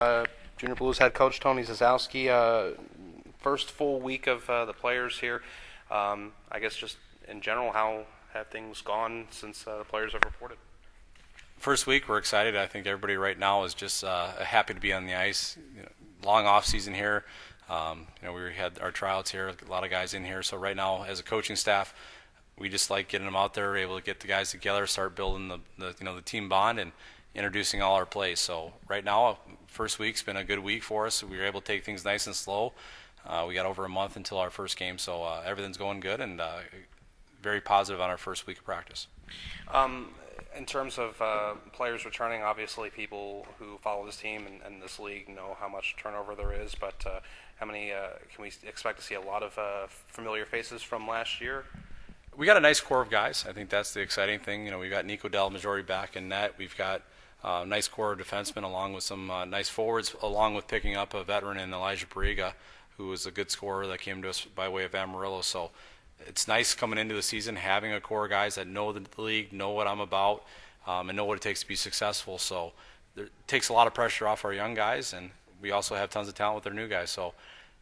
Junior Blues head coach Tony Zasowski. First full week of the players here. I guess just in general, how have things gone since the players have reported? First week, we're excited. I think everybody right now is just happy to be on the ice. Long off season here. We had our tryouts here, a lot of guys in here. So right now, as a coaching staff, we just like getting them out there, able to get the guys together, start building the team bond and introducing all our plays. So right now, first week's been a good week for us. We were able to take things nice and slow. We got over a month until our first game, so everything's going good and very positive on our first week of practice. In terms of players returning, obviously people who follow this team and this league know how much turnover there is, but how many can we expect to see? A lot of familiar faces from last year? We got a nice core of guys. I think that's the exciting thing. We've got Nico Del Majori back in net. We've got a nice core of defensemen along with some nice forwards, along with picking up a veteran in Elijah Barriga, who was a good scorer that came to us by way of Amarillo. So it's nice coming into the season having a core of guys that know the league, know what I'm about, and know what it takes to be successful. So it takes a lot of pressure off our young guys, and we also have tons of talent with our new guys. So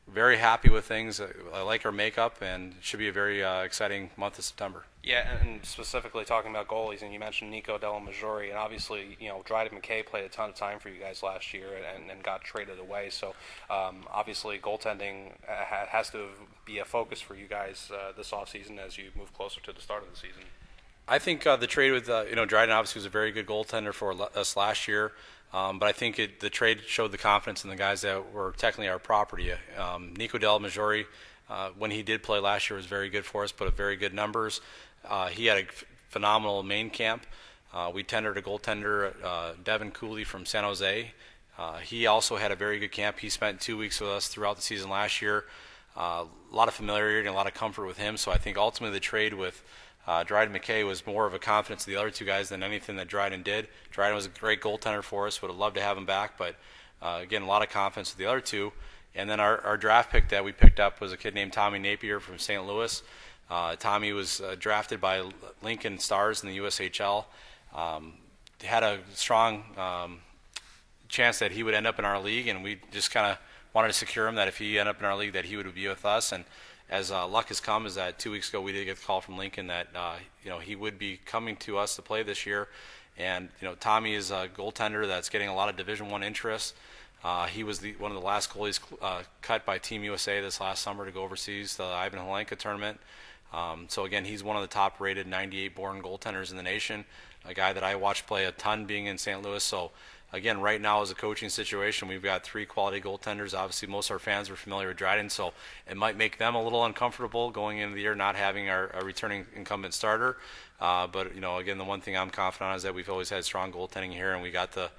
very happy with things. I like our makeup, and it should be a very exciting month of September. Yeah, and specifically talking about goalies, and you mentioned Nico Del Majori, and obviously, Jim McCabe played a ton of time for you guys last year and got traded away. So obviously, goaltending has to be a focus for you guys this offseason as you move closer to the start of the season. I think the trade with Dryden obviously was a very good goaltender for us last year. But I think the trade showed the confidence in the guys that were technically our property. Nico Del Majori, when he did play last year, was very good for us, put up very good numbers. He had a phenomenal main camp. We tendered a goaltender, Devin Cooley from San Jose. He also had a very good camp. He spent 2 weeks with us throughout the season last year. A lot of familiarity and a lot of comfort with him. So I think ultimately the trade with Dryden McCabe was more of a confidence to the other two guys than anything that Dryden did. Dryden was a great goaltender for us. Would have loved to have him back, but again, a lot of confidence with the other two. And then our draft pick that we picked up was a kid named Tommy Napier from St. Louis. Tommy was drafted by Lincoln Stars in the USHL. Had a strong chance that he would end up in our league, and we just kind of wanted to secure him that if he ended up in our league that he would be with us. And as luck has come, is that 2 weeks ago we did get the call from Lincoln that he would be coming to us to play this year. And Tommy is a goaltender that's getting a lot of Division I interest. He was one of the last goalies cut by Team USA this last summer to go overseas, the Ivan Helenka tournament. So again, he's one of the top-rated 98-born goaltenders in the nation. A guy that I watched play a ton being in St. Louis. So again, right now as a coaching situation, we've got 3 quality goaltenders. Obviously, most of our fans are familiar with Dryden, so it might make them a little uncomfortable going into the year not having our returning incumbent starter. But again, the one thing I'm confident on is that we've always had strong goaltending here, and we got the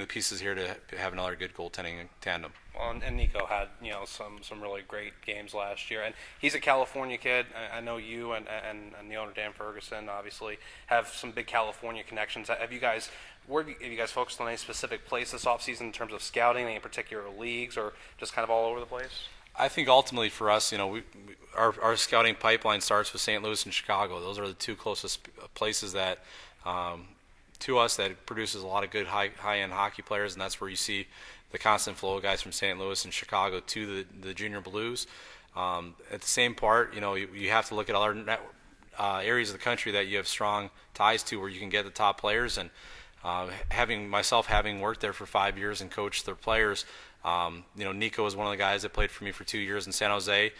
pieces here to have another good goaltending tandem. Well, and Nico had some really great games last year, and he's a California kid. I know you and the owner Dan Ferguson obviously have some big California connections. Have you guys focused on any specific place this offseason in terms of scouting, any particular leagues, or just kind of all over the place? I think ultimately for us, our scouting pipeline starts with St. Louis and Chicago. Those are the 2 closest places that to us that produces a lot of good high-end hockey players, and that's where you see the constant flow of guys from St. Louis and Chicago to the Junior Blues. At the same part, you have to look at other areas of the country that you have strong ties to where you can get the top players. And having worked there for 5 years and coached their players, Nico was one of the guys that played for me for 2 years in San Jose.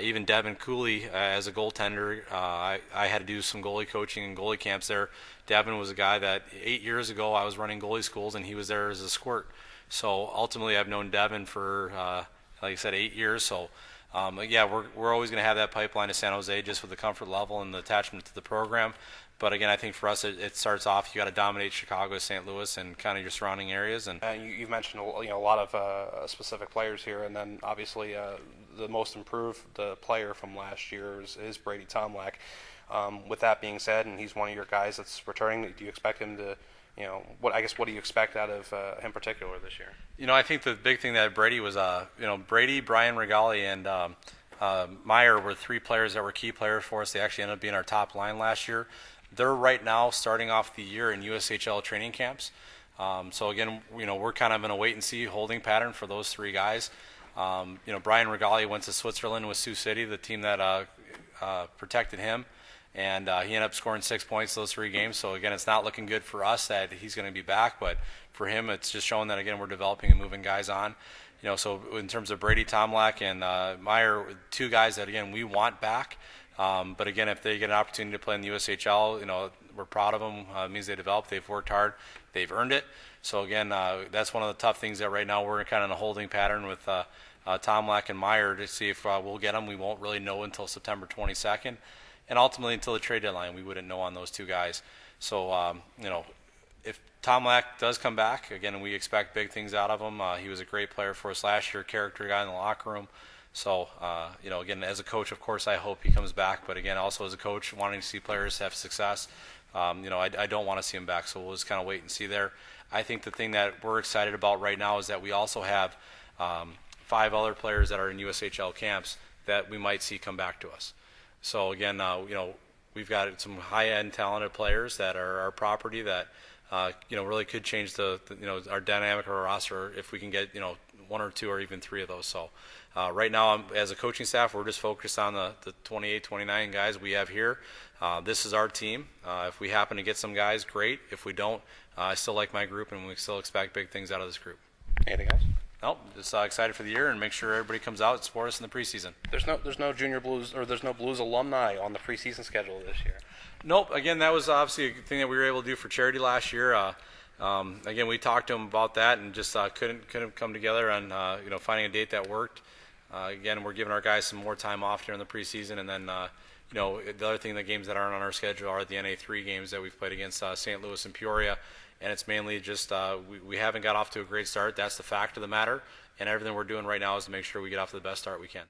Even Devin Cooley as a goaltender, I had to do some goalie coaching and goalie camps there. Devin was a guy that 8 years ago I was running goalie schools and he was there as a squirt. So ultimately I've known Devin for, like I said, 8 years. So we're always going to have that pipeline to San Jose just with the comfort level and the attachment to the program. But again, I think for us it starts off, you got to dominate Chicago, St. Louis, and kind of your surrounding areas. And you've mentioned a lot of specific players here, and then obviously the most improved player from last year is Brady Tomlak. With that being said, and he's one of your guys that's returning, do you expect him to, what do you expect out of him particular this year? I think the big thing that Brady was, Brady, Brian Regali, and Meyer were 3 players that were key players for us. They actually ended up being our top line last year. They're right now starting off the year in USHL training camps. So again, we're kind of in a wait and see holding pattern for those three guys. Brian Regali went to Switzerland with Sioux City, the team that protected him, and he ended up scoring 6 points those 3 games. So again, it's not looking good for us that he's going to be back, but for him, it's just showing that again we're developing and moving guys on. So in terms of Brady Tomlak and Meyer, 2 guys that again we want back. But again, if they get an opportunity to play in the USHL, we're proud of them. It means they developed, they've worked hard, they've earned it. So again, that's one of the tough things that right now we're kind of in a holding pattern with Tomlak and Meyer to see if we'll get them. We won't really know until September 22nd, and ultimately until the trade deadline, we wouldn't know on those 2 guys. So if Tomlak does come back, again, we expect big things out of him. He was a great player for us last year, character guy in the locker room. So, again, as a coach, of course, I hope he comes back. But, again, also as a coach, wanting to see players have success, I don't want to see him back. So we'll just kind of wait and see there. I think the thing that we're excited about right now is that we also have 5 other players that are in USHL camps that we might see come back to us. So, again, we've got some high-end talented players that are our property that, really could change our dynamic of our roster if we can get, 1 or 2 or even 3 of those. So right now, as a coaching staff, we're just focused on the 28, 29 guys we have here. This is our team. If we happen to get some guys, great. If we don't, I still like my group, and we still expect big things out of this group. Anything else? Nope, just excited for the year and make sure everybody comes out and support us in the preseason. There's no Junior Blues or there's no Blues alumni on the preseason schedule this year. Nope. Again, that was obviously a thing that we were able to do for charity last year. Again, we talked to them about that and just couldn't come together on finding a date that worked. Again, we're giving our guys some more time off during the preseason, and then the other thing, the games that aren't on our schedule are the NA3 games that we've played against St. Louis and Peoria, and it's mainly just we haven't got off to a great start. That's the fact of the matter, and everything we're doing right now is to make sure we get off to the best start we can.